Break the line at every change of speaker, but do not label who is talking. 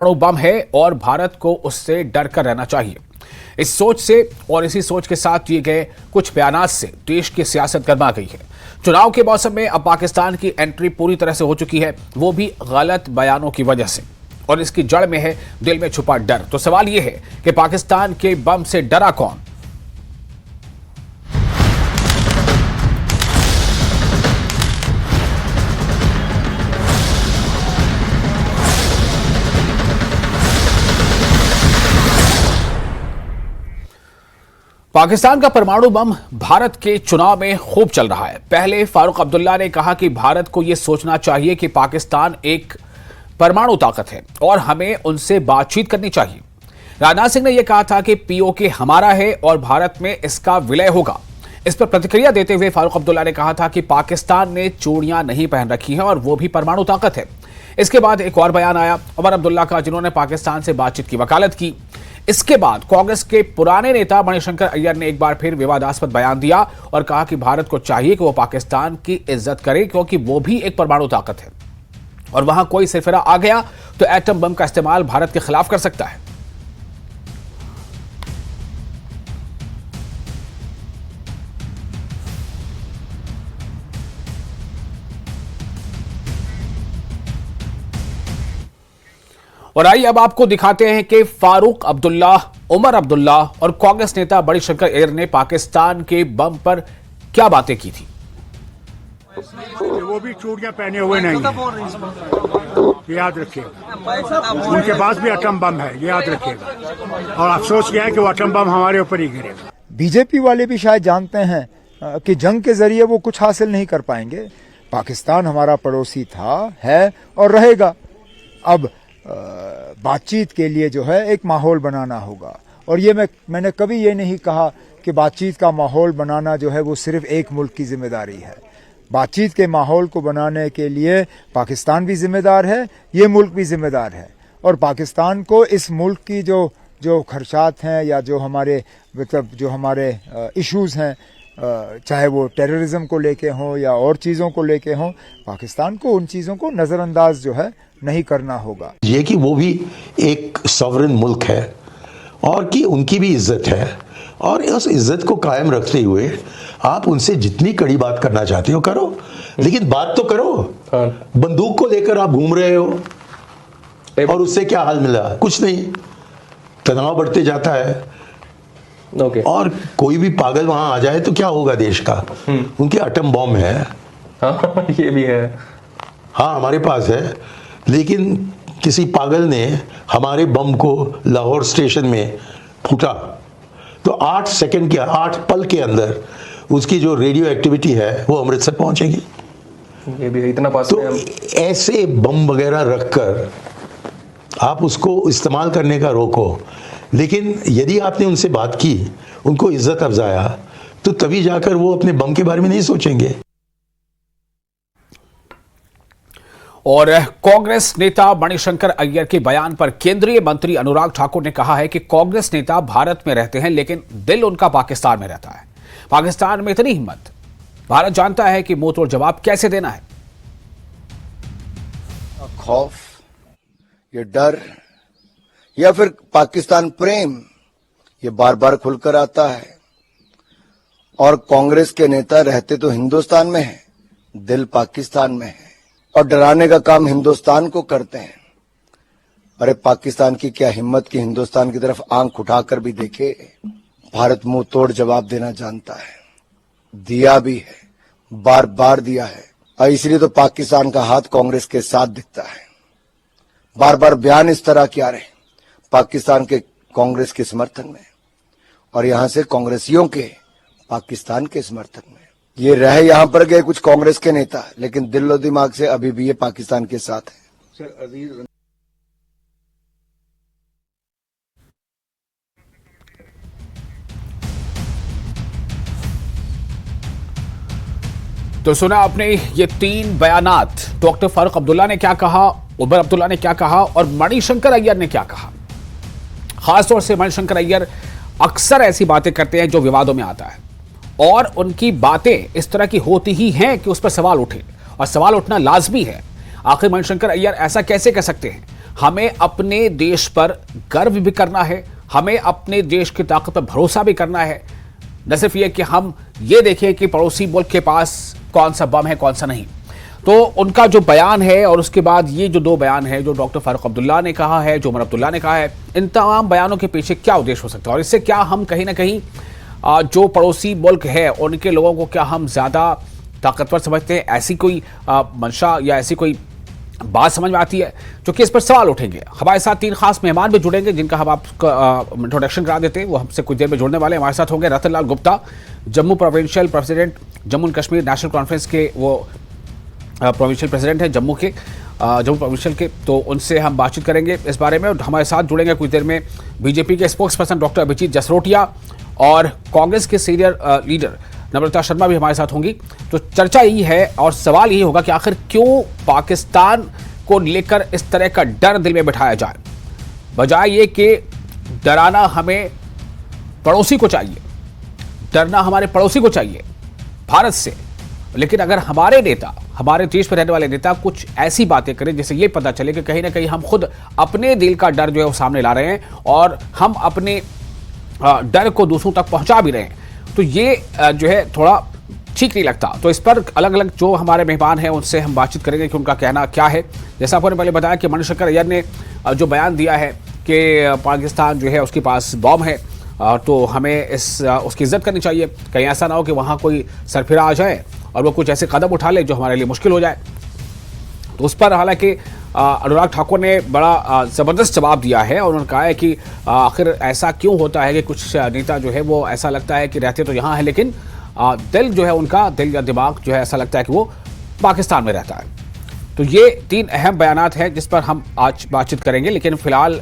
बम है और भारत को उससे डर कर रहना चाहिए। इस सोच से और इसी सोच के साथ दिए गए कुछ बयानात से देश की सियासत गर्मा गई है। चुनाव के मौसम में अब पाकिस्तान की एंट्री पूरी तरह से हो चुकी है, वो भी गलत बयानों की वजह से, और इसकी जड़ में है दिल में छुपा डर। तो सवाल यह है कि पाकिस्तान के बम से डरा कौन? पाकिस्तान का परमाणु बम भारत के चुनाव में खूब चल रहा है। पहले फारूक अब्दुल्ला ने कहा कि भारत को यह सोचना चाहिए कि पाकिस्तान एक परमाणु ताकत है और हमें उनसे बातचीत करनी चाहिए। राजनाथ सिंह ने यह कहा था कि पीओके हमारा है और भारत में इसका विलय होगा। इस पर प्रतिक्रिया देते हुए फारूक अब्दुल्ला ने कहा था कि पाकिस्तान ने चूड़ियां नहीं पहन रखी हैं और वो भी परमाणु ताकत है। इसके बाद एक और बयान आया उमर अब्दुल्ला का, जिन्होंने पाकिस्तान से बातचीत की वकालत की। इसके बाद कांग्रेस के पुराने नेता मणिशंकर अय्यर ने एक बार फिर विवादास्पद बयान दिया और कहा कि भारत को चाहिए कि वो पाकिस्तान की इज्जत करे, क्योंकि वो भी एक परमाणु ताकत है और वहां कोई सिरफिरा आ गया तो एटम बम का इस्तेमाल भारत के खिलाफ कर सकता है। और आइए अब आपको दिखाते हैं कि फारूक अब्दुल्ला, उमर अब्दुल्ला और कांग्रेस नेता मणिशंकर अय्यर ने पाकिस्तान के बम पर क्या बातें की थी।
वो भी चूड़ियां पहने हुए नहीं है, याद रखिएगा। उनके पास भी एटम बम है, याद रखिएगा। और अफसोस यह है कि वो एटम बम हमारे ऊपर ही गिरेगा।
बीजेपी वाले भी शायद जानते हैं कि जंग के जरिए वो कुछ हासिल नहीं कर पाएंगे। पाकिस्तान हमारा पड़ोसी था, है और रहेगा। अब बातचीत के लिए जो है एक माहौल बनाना होगा, और ये मैंने कभी ये नहीं कहा कि बातचीत का माहौल बनाना जो है वो सिर्फ एक मुल्क की जिम्मेदारी है। बातचीत के माहौल को बनाने के लिए पाकिस्तान भी जिम्मेदार है, ये मुल्क भी जिम्मेदार है। और पाकिस्तान को इस मुल्क की जो खदशात हैं या जो हमारे इश्यूज हैं, चाहे वो टेररिज्म को लेके हों या और चीज़ों को लेके हों, पाकिस्तान को उन चीज़ों को नज़रअंदाज जो है नहीं करना होगा।
ये कि वो भी एक सॉवरेन मुल्क है और कि उनकी भी इज्जत है, और उस इज्जत को कायम रखते हुए आप उनसे जितनी कड़ी बात करना चाहते हो करो, लेकिन बात तो करो। बंदूक को लेकर आप घूम रहे हो और उससे क्या हाल मिला? कुछ नहीं, तनाव बढ़ते जाता है। और कोई भी पागल वहां आ जाए तो क्या होगा देश का? उनके एटम बॉम्ब है।
हाँ, ये भी है।
हाँ, हमारे पास है, लेकिन किसी पागल ने हमारे बम को लाहौर स्टेशन में फूटा तो 8 सेकंड के 8 पल के अंदर उसकी जो रेडियो एक्टिविटी है वो अमृतसर पहुंचेगी।
ये भी इतना पास
तो ऐसे बम वगैरह रखकर आप उसको इस्तेमाल करने का रोको। लेकिन यदि आपने उनसे बात की, उनको इज्जत अफजाया, तो तभी जाकर वो अपने बम के बारे में नहीं सोचेंगे।
और कांग्रेस नेता मणिशंकर अय्यर के बयान पर केंद्रीय मंत्री अनुराग ठाकुर ने कहा है कि कांग्रेस नेता भारत में रहते हैं लेकिन दिल उनका पाकिस्तान में रहता है। पाकिस्तान में इतनी हिम्मत, भारत जानता है कि मुंह तोड़ जवाब कैसे देना है।
खौफ, ये डर या फिर पाकिस्तान प्रेम, ये बार बार खुलकर आता है। और कांग्रेस के नेता रहते तो हिंदुस्तान में है, दिल पाकिस्तान में है, और डराने का काम हिंदुस्तान को करते हैं। अरे पाकिस्तान की क्या हिम्मत कि हिंदुस्तान की तरफ आंख उठाकर भी देखे। भारत मुंह तोड़ जवाब देना जानता है, दिया भी है, बार बार दिया है, और इसलिए तो पाकिस्तान का हाथ कांग्रेस के साथ दिखता है। बार बार बयान इस तरह क्या रहे पाकिस्तान के कांग्रेस के समर्थन में, और यहां से कांग्रेसियों के पाकिस्तान के समर्थन में। ये रहे यहां पर गए कुछ कांग्रेस के नेता, लेकिन दिल और दिमाग से अभी भी ये पाकिस्तान के साथ है।
तो सुना आपने ये 3 बयानात। डॉक्टर फारूक अब्दुल्ला ने क्या कहा, उमर अब्दुल्ला ने क्या कहा और मणिशंकर अय्यर ने क्या कहा। खासतौर से मणिशंकर अय्यर अक्सर ऐसी बातें करते हैं जो विवादों में आता है, और उनकी बातें इस तरह की होती ही हैं कि उस पर सवाल उठे, और सवाल उठना लाजमी है। आखिर मणिशंकर अय्यर ऐसा कैसे कह सकते हैं? हमें अपने देश पर गर्व भी करना है, हमें अपने देश की ताकत पर भरोसा भी करना है। न सिर्फ ये कि हम ये देखें कि पड़ोसी मुल्क के पास कौन सा बम है कौन सा नहीं। तो उनका जो बयान है और उसके बाद ये जो दो बयान है जो डॉक्टर फारूक अब्दुल्ला ने कहा है, जो उमर अब्दुल्ला ने कहा है, इन तमाम बयानों के पीछे क्या उद्देश्य हो सकता है और इससे क्या हम कहीं ना कहीं जो पड़ोसी मुल्क है उनके लोगों को क्या हम ज़्यादा ताकतवर समझते हैं, ऐसी कोई मंशा या ऐसी कोई बात समझ में आती है, जो कि इस पर सवाल उठेंगे। हमारे साथ 3 खास मेहमान भी जुड़ेंगे जिनका हम आपको इंट्रोडक्शन करा देते हैं। वो हमसे कुछ देर में जुड़ने वाले हैं। हमारे साथ होंगे Ratan Lal Gupta, Jammu provincial president, Jammu and Kashmir national conference के वो प्रोविंशियल प्रेसिडेंट हैं जम्मू प्रोविंशियल के। तो उनसे हम बातचीत करेंगे इस बारे में। और हमारे साथ जुड़ेंगे कुछ देर में बीजेपी के spokesperson doctor Abhijit Jasrotia और कांग्रेस के सीनियर लीडर नम्रता शर्मा भी हमारे साथ होंगी। तो चर्चा यही है और सवाल यही होगा कि आखिर क्यों पाकिस्तान को लेकर इस तरह का डर दिल में बिठाया जाए, बजाय ये कि डराना हमें पड़ोसी को चाहिए, डरना हमारे पड़ोसी को चाहिए भारत से। लेकिन अगर हमारे नेता, हमारे देश में रहने वाले नेता कुछ ऐसी बातें करें जिससे ये पता चले कि कहीं ना कहीं हम खुद अपने दिल का डर जो है वो सामने ला रहे हैं और हम अपने डर को दूसरों तक पहुंचा भी रहे हैं, तो ये जो है थोड़ा ठीक नहीं लगता। तो इस पर अलग अलग जो हमारे मेहमान हैं उनसे हम बातचीत करेंगे कि उनका कहना क्या है। जैसा आपने पहले बताया कि मणिशंकर अय्यर ने जो बयान दिया है कि पाकिस्तान जो है उसके पास बॉम्ब है, तो हमें उसकी इज्जत करनी चाहिए। कहीं ऐसा ना हो कि वहाँ कोई सरफिरा आ जाए और वो कुछ ऐसे कदम उठा ले जो हमारे लिए मुश्किल हो जाए। तो उस पर हालांकि अनुराग ठाकुर ने बड़ा ज़बरदस्त जवाब दिया है और उन्होंने कहा है कि आखिर ऐसा क्यों होता है कि कुछ नेता जो है वो ऐसा लगता है कि रहते तो यहाँ है लेकिन दिल जो है उनका, दिल या दिमाग जो है ऐसा लगता है कि वो पाकिस्तान में रहता है। तो ये 3 अहम बयानात हैं जिस पर हम आज बातचीत करेंगे। लेकिन फिलहाल